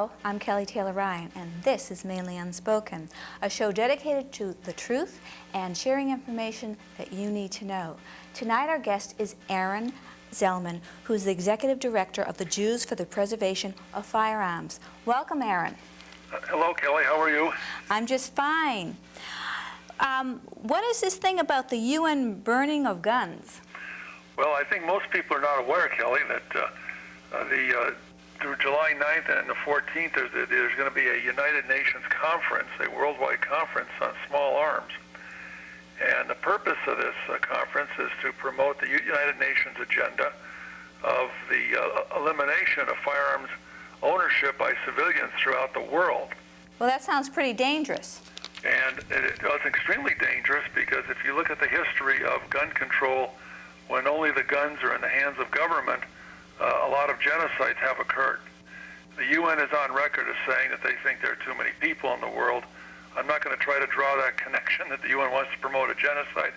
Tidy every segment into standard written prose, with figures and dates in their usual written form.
Hello, I'm Kelly Taylor Ryan, and this is Mainely Unspoken, a show dedicated to the truth and sharing information that you need to know. Tonight our guest is Aaron Zelman, who is the Executive Director of the Jews for the Preservation of Firearms. Welcome, Aaron. Hello, Kelly. How are you? I'm just fine. What is this thing about the UN burning of guns? Well, I think most people are not aware, Kelly, that through July 9th and the 14th, there's going to be a United Nations conference, a worldwide conference on small arms. And the purpose of this conference is to promote the United Nations agenda of the elimination of firearms ownership by civilians throughout the world. Well, that sounds pretty dangerous. And it's extremely dangerous because if you look at the history of gun control, when only the guns are in the hands of government, a lot of genocides have occurred. The UN is on record as saying that they think there are too many people in the world. I'm not going to try to draw that connection that the UN wants to promote a genocide,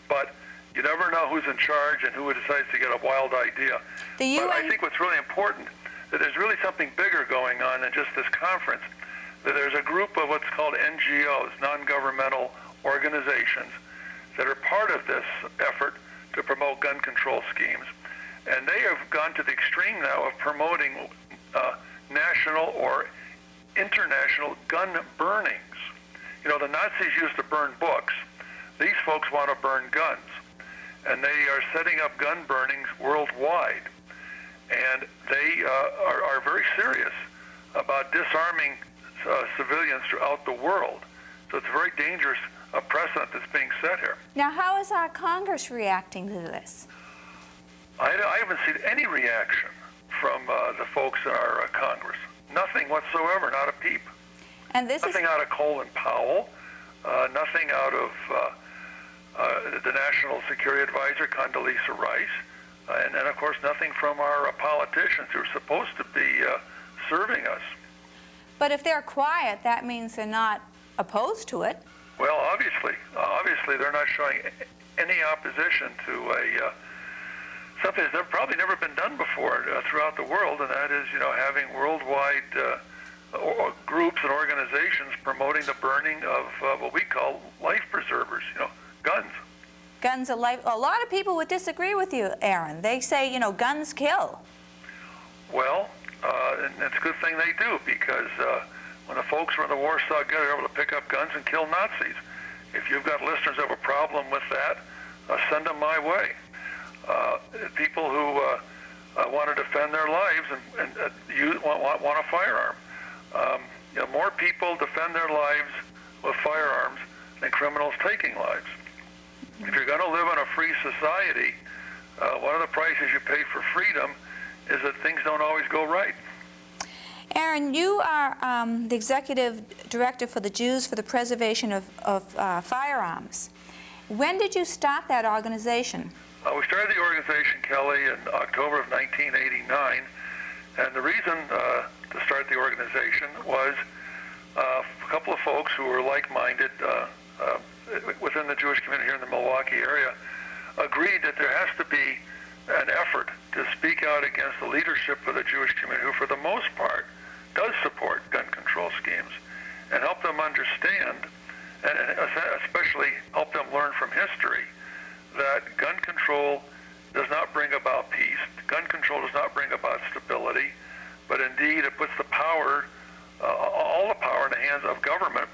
but you never know who's in charge and who decides to get a wild idea. The UN... But I think what's really important, that there's really something bigger going on than just this conference. That there's a group of what's called NGOs, non-governmental organizations, that are part of this effort to promote gun control schemes. And they have gone to the extreme now of promoting national or international gun burnings. You know, the Nazis used to burn books. These folks want to burn guns. And they are setting up gun burnings worldwide. And they are very serious about disarming civilians throughout the world. So it's a very dangerous precedent that's being set here. Now, how is our Congress reacting to this? I haven't seen any reaction from the folks in our Congress. Nothing whatsoever, not a peep. And this nothing out of Colin Powell, nothing out of the National Security Advisor, Condoleezza Rice, and then, of course, nothing from our politicians who are supposed to be serving us. But if they're quiet, that means they're not opposed to it. Well, obviously they're not showing any opposition to something that's probably never been done before throughout the world, and that is, you know, having worldwide groups and organizations promoting the burning of what we call life preservers, you know, guns. Guns are life. A lot of people would disagree with you, Aaron. They say, you know, guns kill. Well, and it's a good thing they do, because when the folks were in the Warsaw Ghetto, they were able to pick up guns and kill Nazis. If you've got listeners who have a problem with that, send them my way. People who want to defend their lives and want a firearm. You know, more people defend their lives with firearms than criminals taking lives. If you're going to live in a free society, one of the prices you pay for freedom is that things don't always go right. Aaron, you are the Executive Director for the Jews for the Preservation of Firearms. When did you start that organization? We started the organization, Kelly, in October of 1989, and the reason to start the organization was a couple of folks who were like-minded within the Jewish community here in the Milwaukee area agreed that there has to be an effort to speak out against the leadership of the Jewish community, who for the most part does support gun control schemes, and help them understand, and especially help them learn from history, that gun control does not bring about peace. Gun control does not bring about stability, but indeed it puts the power, all the power in the hands of government.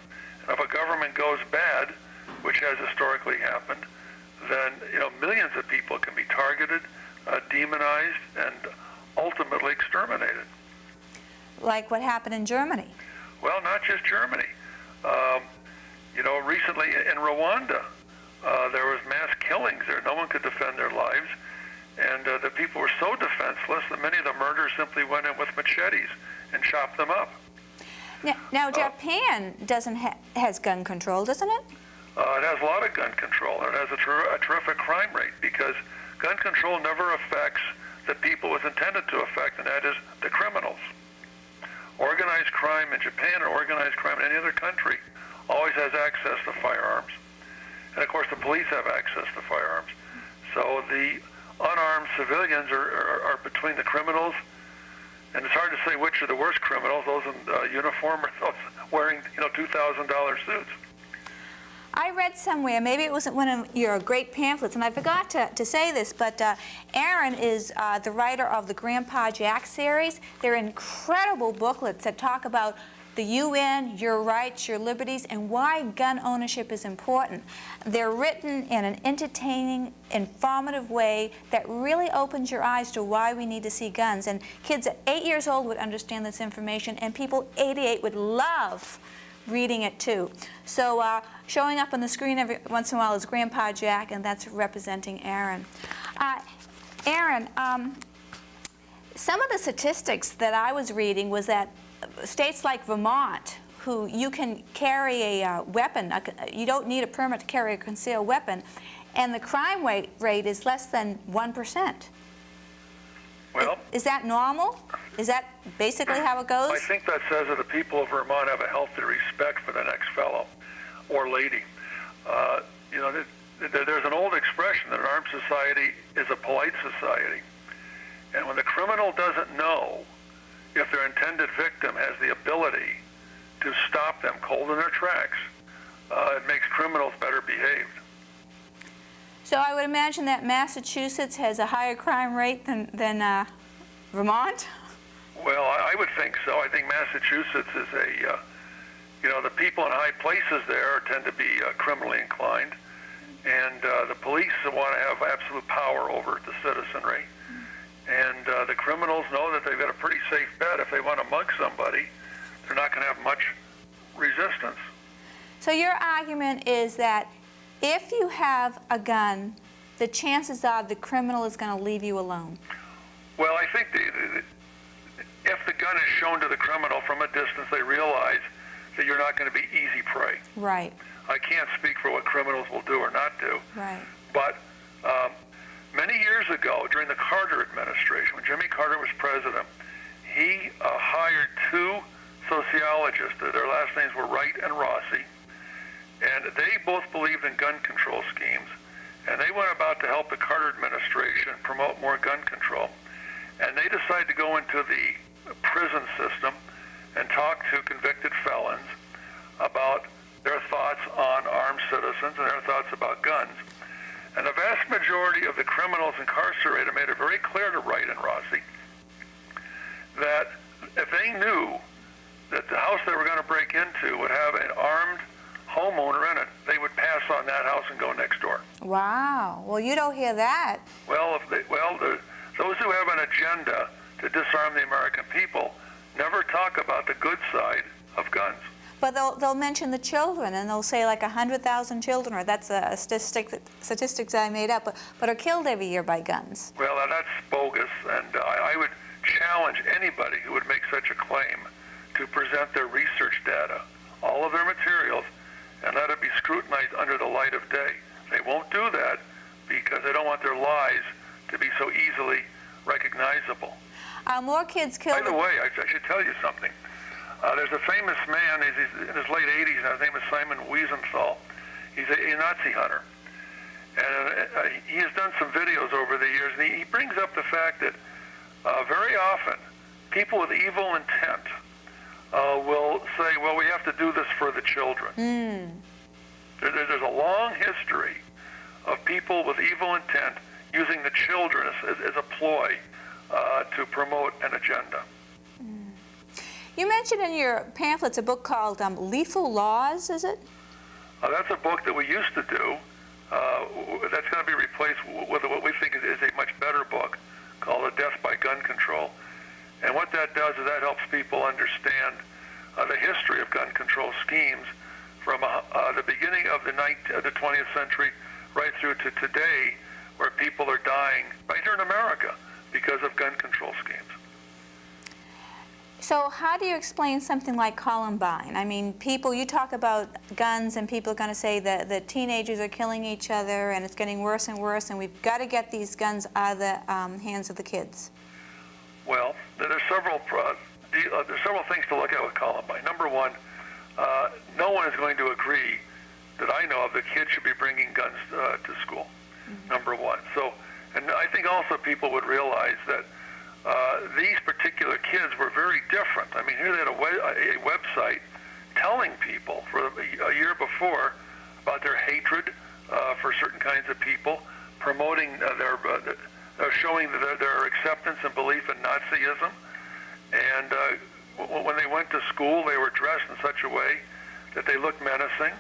And if a government goes bad, which has historically happened, then, you know, millions of people can be targeted, demonized, and ultimately exterminated. Like what happened in Germany? Well, not just Germany. You know, recently in Rwanda, there was mass killings there. No one could defend their lives, and the people were so defenseless that many of the murderers simply went in with machetes and chopped them up. Now Japan has gun control, doesn't it? It has a lot of gun control, and it has a terrific crime rate, because gun control never affects the people it was intended to affect, and that is the criminals. Organized crime in Japan or organized crime in any other country always has access to firearms. And of course the police have access to firearms. So the unarmed civilians are between the criminals And it's hard to say which are the worst criminals, those in uniform or those wearing, $2,000 suits. I read somewhere, maybe it wasn't one of your great pamphlets, and I forgot to say this, but Aaron is the writer of the Grandpa Jack series. They're incredible booklets that talk about the UN, your rights, your liberties, and why gun ownership is important. They're written in an entertaining, informative way that really opens your eyes to why we need to see guns. And kids at 8 years old would understand this information, and people 88 would love reading it too. So showing up on the screen every once in a while is Grandpa Jack, and that's representing Aaron. Aaron, some of the statistics that I was reading was that states like Vermont, who you can carry a weapon, you don't need a permit to carry a concealed weapon, and the crime rate is less than 1%. Well, is that normal? Is that basically how it goes? I think that says that the people of Vermont have a healthy respect for the next fellow or lady. There's an old expression that an armed society is a polite society. And when the criminal doesn't know if their intended victim has the ability to stop them cold in their tracks, it makes criminals better behaved. So I would imagine that Massachusetts has a higher crime rate than Vermont? Well, I would think so. I think Massachusetts is the people in high places there tend to be criminally inclined, and the police want to have absolute power over the citizenry. And the criminals know that they've got a pretty safe bet. If they want to mug somebody, they're not going to have much resistance. So your argument is that if you have a gun, the chances are the criminal is going to leave you alone. Well, I think if the gun is shown to the criminal from a distance, they realize that you're not going to be easy prey. Right. I can't speak for what criminals will do or not do. Right. But many years ago, during the Carter administration, when Jimmy Carter was president, he hired two sociologists. Their last names were Wright and Rossi, and they both believed in gun control schemes, and they went about to help the Carter administration promote more gun control. And they decided to go into the prison system and talk to convicted felons about their thoughts on armed citizens and their thoughts about guns. And the vast majority of the criminals incarcerated made it very clear to Wright and Rossi that if they knew that the house they were going to break into would have an armed homeowner in it, they would pass on that house and go next door. Wow. Well, you don't hear that. Well, those who have an agenda to disarm the American people never talk about the good side of guns. But they'll mention the children, and they'll say like 100,000 children, or that's a statistics I made up, but are killed every year by guns. Well, that's bogus, and I would challenge anybody who would make such a claim to present their research data, all of their materials, and let it be scrutinized under the light of day. They won't do that because they don't want their lies to be so easily recognizable. More kids killed. By the way, I should tell you something. There's a famous man, he's in his late 80s, and his name is Simon Wiesenthal. He's a Nazi hunter. And he has done some videos over the years, and he brings up the fact that very often people with evil intent will say, well, we have to do this for the children. There's a long history of people with evil intent using the children as a ploy to promote an agenda. You mentioned in your pamphlets a book called Lethal Laws, is it? That's a book that we used to do. That's going to be replaced with what we think is a much better book called A Death by Gun Control. And what that does is that helps people understand the history of gun control schemes from the beginning of the 20th century right through to today, where people are dying right here in America because of gun control schemes. So how do you explain something like Columbine? I mean, you talk about guns, and people are going to say that the teenagers are killing each other, and it's getting worse and worse, and we've got to get these guns out of the hands of the kids. Well, there's several things to look at with Columbine. Number one, no one is going to agree that I know of that kids should be bringing guns to school. Number one. So, and I think also people would realize that these particular kids were very different. I mean, here they had a website telling people for a year before about their hatred for certain kinds of people, promoting showing their acceptance and belief in Nazism. And when they went to school, they were dressed in such a way that they looked menacing.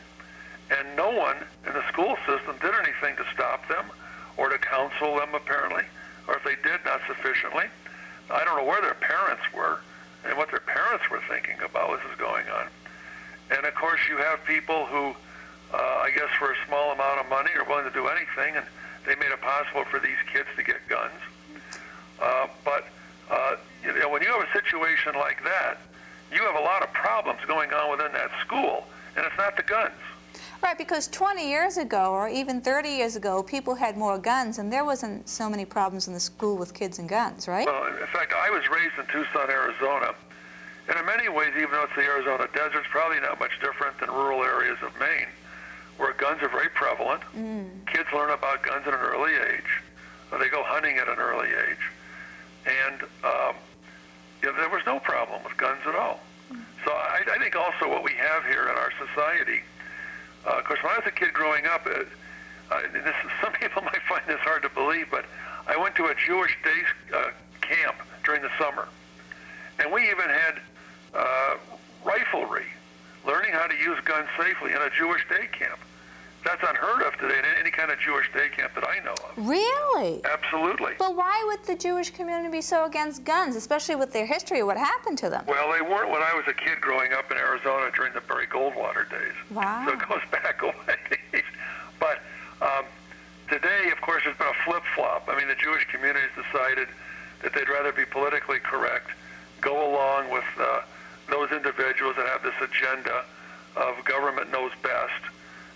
And no one in the school system did anything to stop them or to counsel them, apparently. Or if they did, not sufficiently. I don't know where their parents were and what their parents were thinking about what was going on. And of course, you have people who, I guess for a small amount of money, are willing to do anything, and they made it possible for these kids to get guns. But when you have a situation like that, you have a lot of problems going on within that school, and it's not the guns. Right, because 20 years ago, or even 30 years ago, people had more guns, and there wasn't so many problems in the school with kids and guns, right? Well, in fact, I was raised in Tucson, Arizona, and in many ways, even though it's the Arizona desert, it's probably not much different than rural areas of Maine, where guns are very prevalent. Kids learn about guns at an early age. They go hunting at an early age. And there was no problem with guns at all. So I think also what we have here in our society, of course, when I was a kid growing up, some people might find this hard to believe, but I went to a Jewish day camp during the summer. And we even had riflery, learning how to use guns safely in a Jewish day camp. That's unheard of today in any kind of Jewish day camp that I know of. Really? Absolutely. But why would the Jewish community be so against guns, especially with their history of what happened to them? Well, they weren't when I was a kid growing up in Arizona during the Barry Goldwater days. Wow. So it goes back a ways. But today, of course, there's been a flip-flop. I mean, the Jewish community has decided that they'd rather be politically correct, go along with those individuals that have this agenda of government knows best,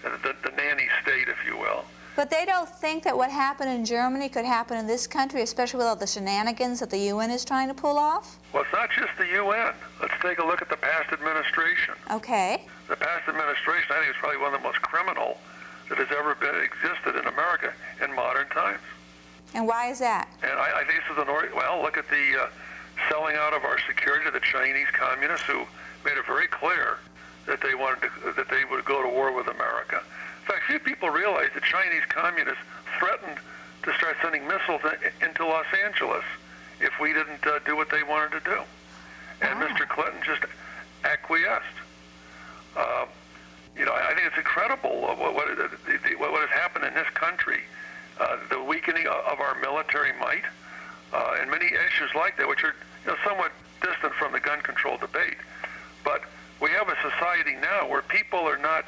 the nanny state, if you will. But they don't think that what happened in Germany could happen in this country, especially with all the shenanigans that the UN is trying to pull off? Well, it's not just the UN. Let's take a look at the past administration. Okay. The past administration, I think, is probably one of the most criminal that has ever existed in America in modern times. And why is that? And I think this is look at the selling out of our security to the Chinese communists, who made it very clear that they would go to war with America. In fact, few people realize that Chinese communists threatened to start sending missiles into Los Angeles if we didn't do what they wanted to do. And Mr. Clinton just acquiesced. I think it's incredible what has happened in this country, the weakening of our military might, and many issues like that, which are somewhat distant from the gun control debate. But we have a society now where people are not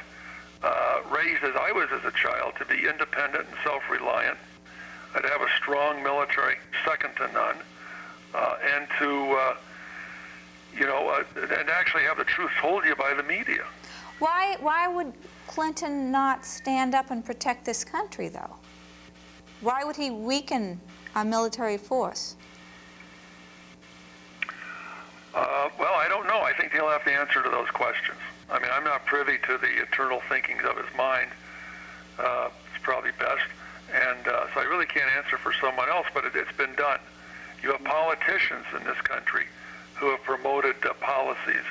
raised, as I was as a child, to be independent and self-reliant, to have a strong military, second to none, and to and actually have the truth told you by the media. Why would Clinton not stand up and protect this country, though? Why would he weaken our military force? Well, I don't know. I think he'll have to answer to those questions. I mean, I'm not privy to the internal thinkings of his mind. It's probably best. And so I really can't answer for someone else, but it's been done. You have politicians in this country who have promoted policies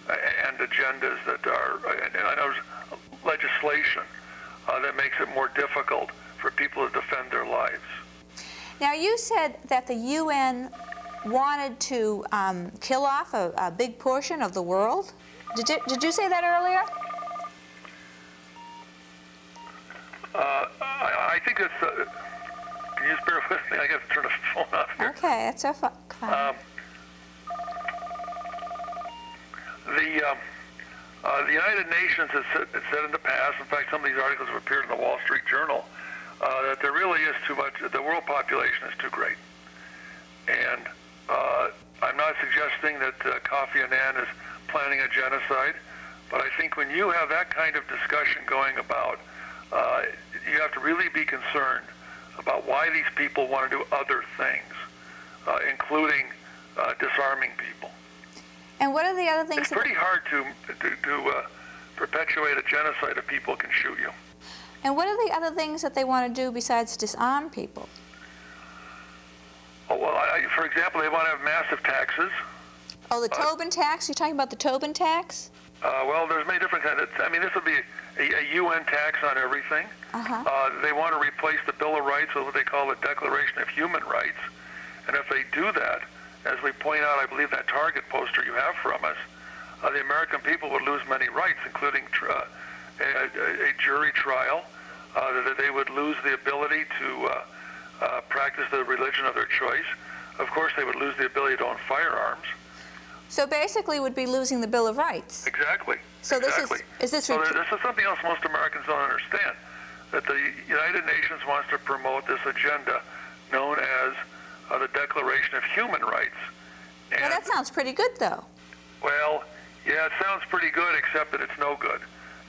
and agendas that are, and there's legislation that makes it more difficult for people to defend their lives. Now, you said that the UN wanted to kill off a big portion of the world. Did you say that earlier? I think it's. Can you just bear with me? I got to turn the phone off here. Okay, that's so fine. The United Nations has said in the past, in fact, some of these articles have appeared in the Wall Street Journal, that there really is too much, the world population is too great. And I'm not suggesting that Kofi Annan is planning a genocide, but I think when you have that kind of discussion going about, you have to really be concerned about why these people want to do other things, including disarming people. And what are the other things? It's pretty hard to perpetuate a genocide if people can shoot you. And what are the other things that they want to do besides disarm people? Well, For example, they want to have massive taxes. Oh, the Tobin tax? You're talking about the Tobin tax? Well, there's many different kinds. This would be a UN tax on everything. They want to replace the Bill of Rights with what they call the Declaration of Human Rights. And if they do that, as we point out, I believe that Target poster you have from us, the American people would lose many rights, including a jury trial. That they would lose the ability to practice the religion of their choice. Of course, they would lose the ability to own firearms. So basically, would be losing the Bill of Rights. Exactly. So exactly. This is so this is something else most Americans don't understand. That the United Nations wants to promote this agenda known as the Declaration of Human Rights. And, well, that sounds pretty good, though. Well, yeah, it sounds pretty good, except that it's no good.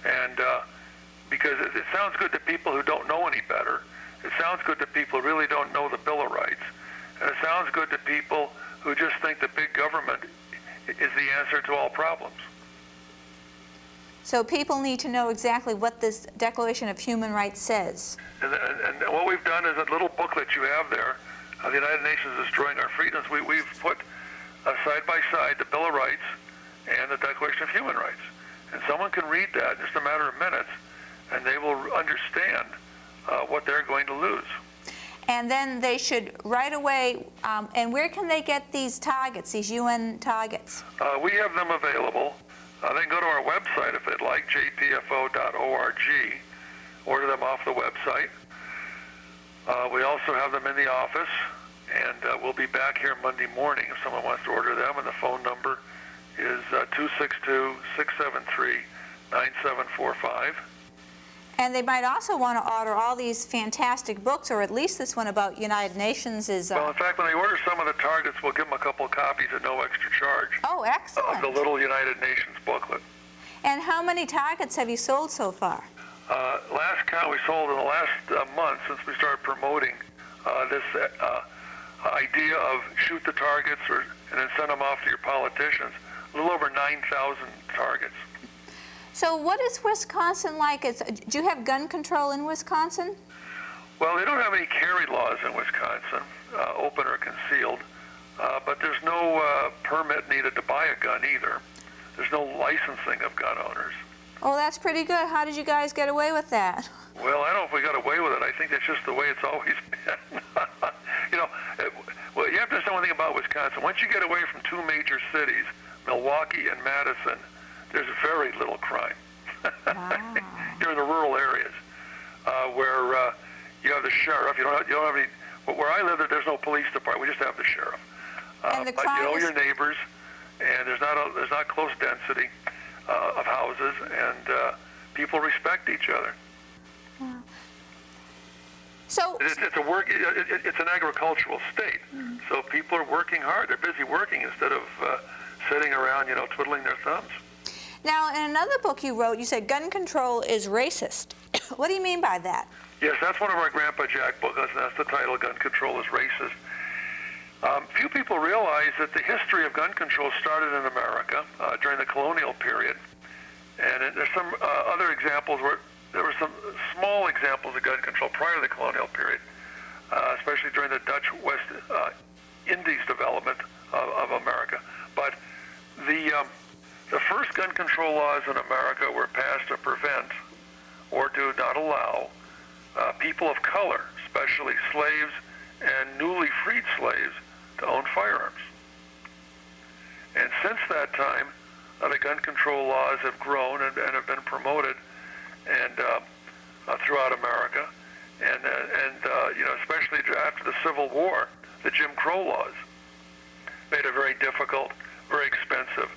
And because it sounds good to people who don't know any better. It sounds good to people who really don't know the Bill of Rights. And it sounds good to people who just think that big government is the answer to all problems. So people need to know exactly what this Declaration of Human Rights says. And what we've done is a little booklet you have there, the United Nations Destroying Our Freedoms. We've put side by side the Bill of Rights and the Declaration of Human Rights. And someone can read that in just a matter of minutes, and they will understand what they're going to lose. And then they should right away, and where can they get these targets, these UN targets? We have them available. They can go to our website if they'd like, jpfo.org, order them off the website. We also have them in the office, and we'll be back here Monday morning if someone wants to order them, and the phone number is 262-673-9745. And they might also want to order all these fantastic books, or at least this one about United Nations is... Well, in fact, when they order some of the targets, we'll give them a couple of copies at no extra charge. Oh, excellent. Of the little United Nations booklet. And how many targets have you sold so far? Last count we sold in the last month since we started promoting this idea of shoot the targets and then send them off to your politicians, a little over 9,000 targets. So what is Wisconsin like? Do you have gun control in Wisconsin? Well, they don't have any carry laws in Wisconsin, open or concealed, but there's no permit needed to buy a gun either. There's no licensing of gun owners. Oh, that's pretty good. How did you guys get away with that? Well, I don't know if we got away with it. I think that's just the way it's always been. Well, you have to understand one thing about Wisconsin. Once you get away from two major cities, Milwaukee and Madison, there's very little crime. Wow. You're in the rural areas where you have the sheriff. You don't have any. Where I live, there's no police department. We just have the sheriff. And the but crime you know is... your neighbors, and there's not close density of houses, and people respect each other. Wow. So it's an agricultural state, so people are working hard. They're busy working instead of sitting around, twiddling their thumbs. now, in another book you wrote, you said gun control is racist. What do you mean by that? Yes, that's one of our Grandpa Jack books. That's the title, Gun Control is Racist. Few people realize that the history of gun control started in America during the colonial period. And there's some other examples where there were some small examples of gun control prior to the colonial period, especially during the Dutch West Indies development of America. But the first gun control laws in America were passed to prevent or to not allow people of color, especially slaves and newly freed slaves, to own firearms. And since that time, the gun control laws have grown and have been promoted and throughout America, and especially after the Civil War, the Jim Crow laws made it very difficult, very expensive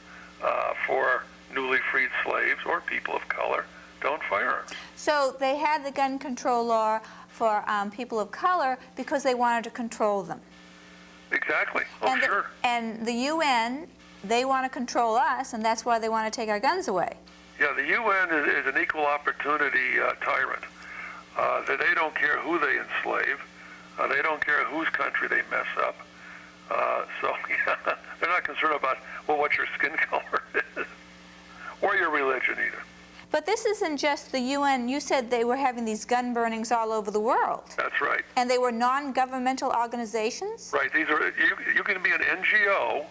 for newly freed slaves or people of color to own firearms. So they had the gun control law for people of color because they wanted to control them. Exactly. Oh, and sure. And the UN, they want to control us, and that's why they want to take our guns away. Yeah, the UN is an equal opportunity tyrant. They don't care who they enslave. They don't care whose country they mess up. They're not concerned about, what your skin color is or your religion either. But this isn't just the UN. You said they were having these gun burnings all over the world. That's right. And they were non-governmental organizations? Right. These are, you can be an NGO.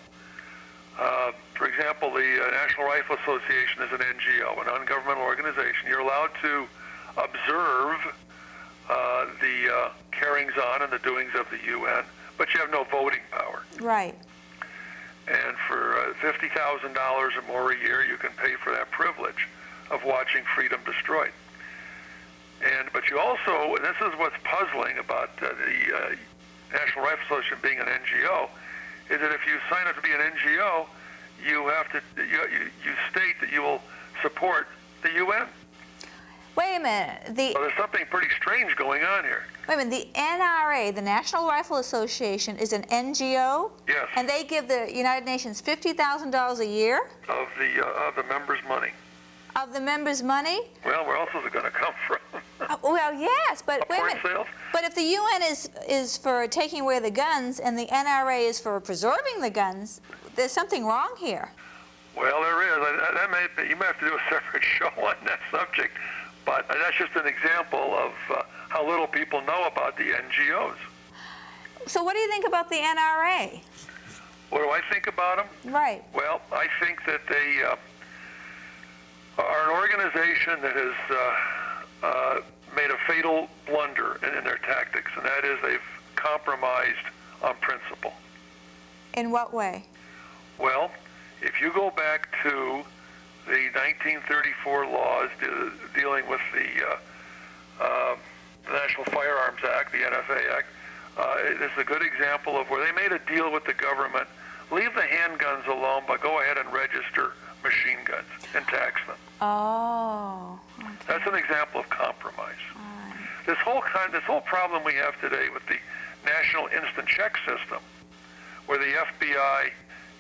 For example, the National Rifle Association is an NGO, a non-governmental organization. You're allowed to observe the carryings on and the doings of the UN, but you have no voting power. Right. And for $50,000 or more a year, you can pay for that privilege of watching freedom destroyed. But you also, and this is what's puzzling about the National Rifle Association being an NGO, is that if you sign up to be an NGO, you have to you state that you will support the UN. Wait a minute. Well, there's something pretty strange going on here. Wait a minute. The NRA, the National Rifle Association, is an NGO? Yes. And they give the United Nations $50,000 a year? Of the members' money. Of the members' money? Well, where else is it going to come from? Well, yes, but wait a Popcorn minute. sales? But if the UN is for taking away the guns and the NRA is for preserving the guns, there's something wrong here. Well, there is. You may have to do a separate show on that subject, but that's just an example of how little people know about the NGOs. So what do you think about the NRA? What do I think about them? Right. Well, I think that they are an organization that has made a fatal blunder in their tactics, and that is they've compromised on principle. In what way? Well, if you go back to the 1934 laws dealing with the National Firearms Act, the NFA Act, this is a good example of where they made a deal with the government, leave the handguns alone, but go ahead and register machine guns and tax them. Oh, okay. That's an example of compromise. Right. This whole problem we have today with the National Instant Check System, where the FBI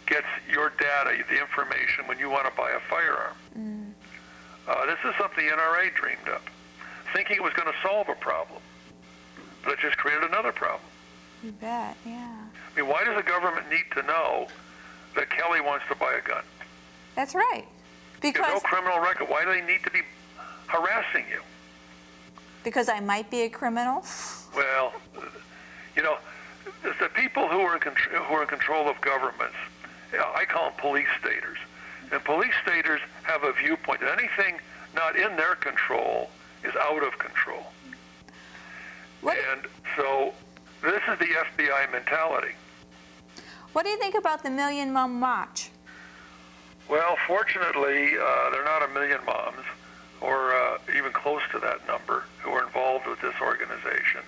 gets your data, the information, when you want to buy a firearm. This is something the NRA dreamed up, thinking it was going to solve a problem, but it just created another problem. You bet, yeah. I mean, why does the government need to know that Kelly wants to buy a gun? That's right. You have no Because criminal record. Why do they need to be harassing you? because I might be a criminal? Well, you know, the people who are in control of governments, I call them police staters. And police staters have a viewpoint that anything not in their control is out of control. What, And so this is the FBI mentality. what do you think about the Million Mom March? Well, fortunately, there are not a million moms, or even close to that number, who are involved with this organization.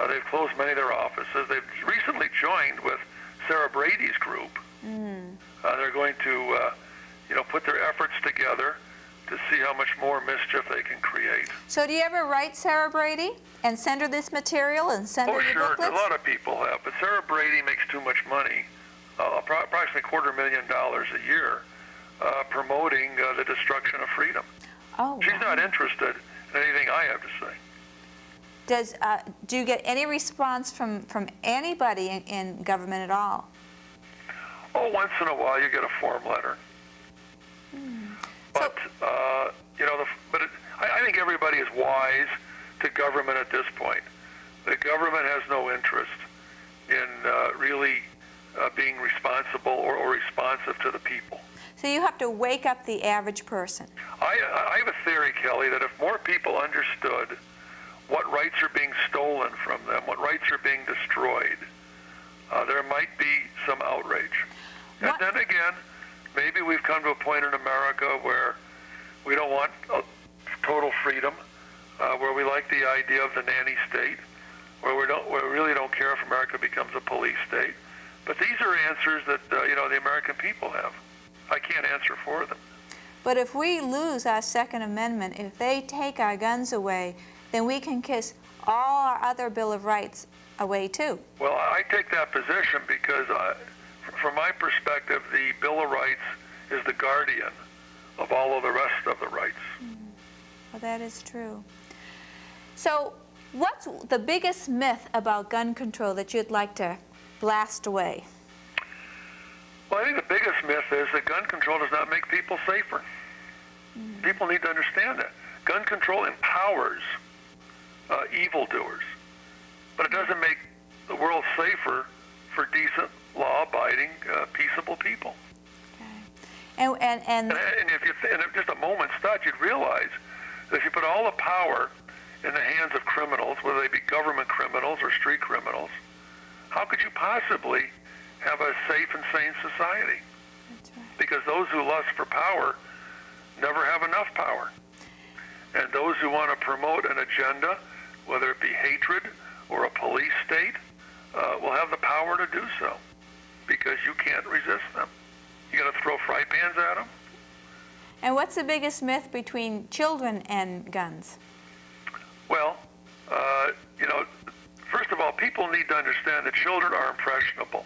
They've closed many of their offices. They've recently joined with Sarah Brady's group. They're going to, put their efforts together to see how much more mischief they can create. So do you ever write Sarah Brady and send her this material and send her your Sure, booklets? a lot of people have, but Sarah Brady makes too much money, approximately $250,000 a year, promoting the destruction of freedom. Oh, She's wow. not interested in anything I have to say. Do you get any response from anybody in government at all? Oh, once in a while you get a form letter. But, I think everybody is wise to government at this point. The government has no interest in really being responsible or responsive to the people. So you have to wake up the average person. I have a theory, Kelly, that if more people understood what rights are being stolen from them, what rights are being destroyed, there might be some outrage. And then again, maybe we've come to a point in America where we don't want total freedom, where we like the idea of the nanny state, where we really don't care if America becomes a police state. But these are answers that the American people have. I can't answer for them. But if we lose our Second Amendment, if they take our guns away, then we can kiss all our other Bill of Rights away too. Well, I take that position because, from my perspective, the Bill of Rights is the guardian of all of the rest of the rights. Well, that is true. So what's the biggest myth about gun control that you'd like to blast away? Well, I think the biggest myth is that gun control does not make people safer. people need to understand that. Gun control empowers evildoers, but it doesn't make the world safer for decent, law-abiding, peaceable people. Okay. And if just a moment's thought, you'd realize that if you put all the power in the hands of criminals, whether they be government criminals or street criminals, how could you possibly have a safe and sane society? That's right. Because those who lust for power never have enough power. And those who want to promote an agenda, whether it be hatred or a police state, will have the power to do so because you can't resist them. You got to throw fry pans at them. And what's the biggest myth between children and guns? Well, first of all, people need to understand that children are impressionable.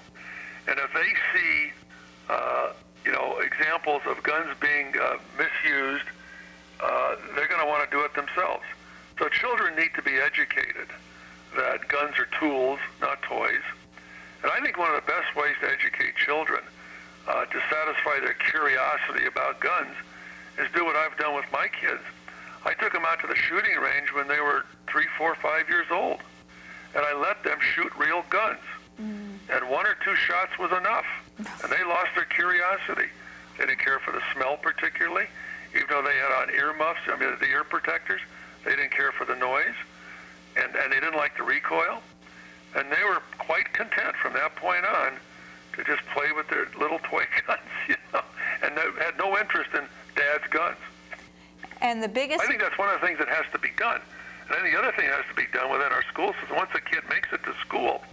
And if they see, examples of guns being misused, they're going to want to do it themselves. So children need to be educated that guns are tools, not toys. And I think one of the best ways to educate children to satisfy their curiosity about guns is do what I've done with my kids. I took them out to the shooting range when they were 3, 4, 5 years old, and I let them shoot real guns. And 1 or 2 shots was enough, and they lost their curiosity. They didn't care for the smell particularly, even though they had on earmuffs, the ear protectors. They didn't care for the noise, and they didn't like the recoil. And they were quite content from that point on to just play with their little toy guns, and they had no interest in Dad's guns. And the biggest... I think that's one of the things that has to be done. And then the other thing that has to be done within our school system, once a kid makes it to school,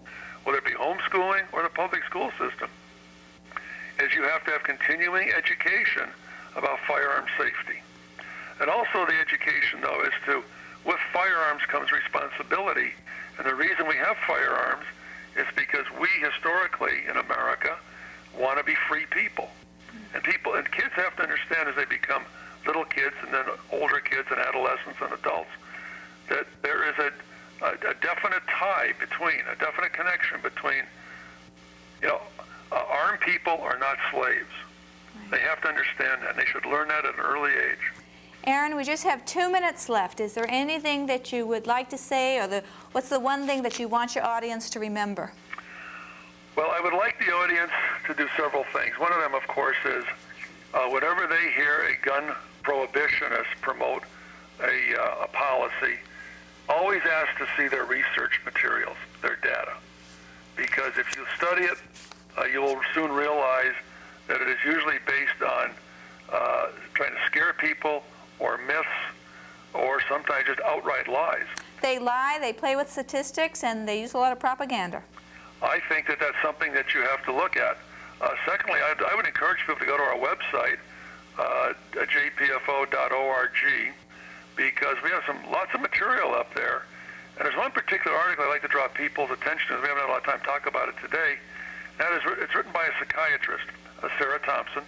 whether it be homeschooling or the public school system, is you have to have continuing education about firearm safety. And also the education, though, is with firearms comes responsibility. And the reason we have firearms is because we historically in America want to be free people. And kids have to understand as they become little kids and then older kids and adolescents and adults that there is a definite tie between, a definite connection between, armed people are not slaves. Right. They have to understand that, and they should learn that at an early age. Aaron, we just have 2 minutes left. Is there anything that you would like to say, or what's the one thing that you want your audience to remember? Well, I would like the audience to do several things. One of them, of course, is whenever they hear a gun prohibitionist promote a policy, always ask to see their research materials, their data. Because if you study it, you will soon realize that it is usually based on trying to scare people or myths or sometimes just outright lies. They lie, they play with statistics, and they use a lot of propaganda. I think that that's something that you have to look at. Secondly, I would encourage people to go to our website, jpfo.org, because we have lots of material up there. And there's one particular article I'd like to draw people's attention to. We haven't had a lot of time to talk about it today. That is, it's written by a psychiatrist, Sarah Thompson,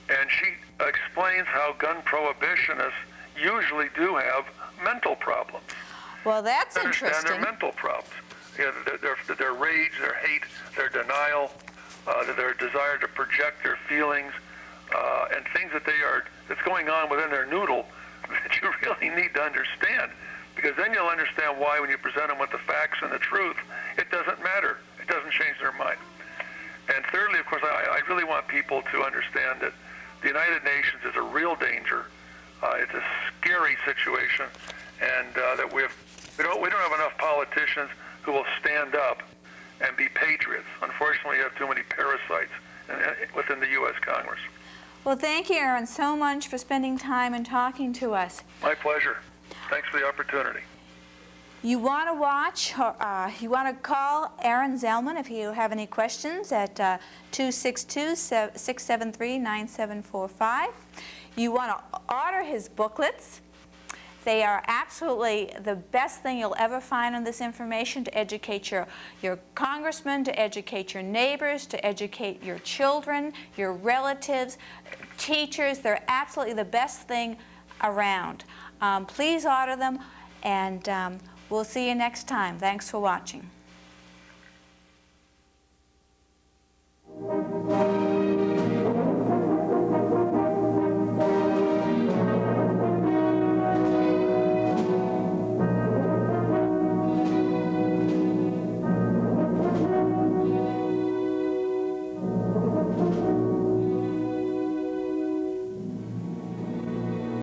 and she explains how gun prohibitionists usually do have mental problems. Well, that's interesting. interesting. Their mental problems. Their rage, their hate, their denial, their desire to project their feelings, and things that's going on within their noodle that you really need to understand. Because then you'll understand why when you present them with the facts and the truth, it doesn't matter. It doesn't change their mind. And thirdly, of course, I really want people to understand that the United Nations is a real danger. It's a scary situation, and that we don't have enough politicians who will stand up and be patriots. Unfortunately, you have too many parasites within the U.S. Congress. Well, thank you, Aaron, so much for spending time and talking to us. My pleasure. Thanks for the opportunity. You want to watch, you want to call Aaron Zelman if you have any questions at 262-673-9745. You want to order his booklets. They are absolutely the best thing you'll ever find on this information to educate your congressman, to educate your neighbors, to educate your children, your relatives, teachers. They're absolutely the best thing around. Please order them, and we'll see you next time. Thanks for watching.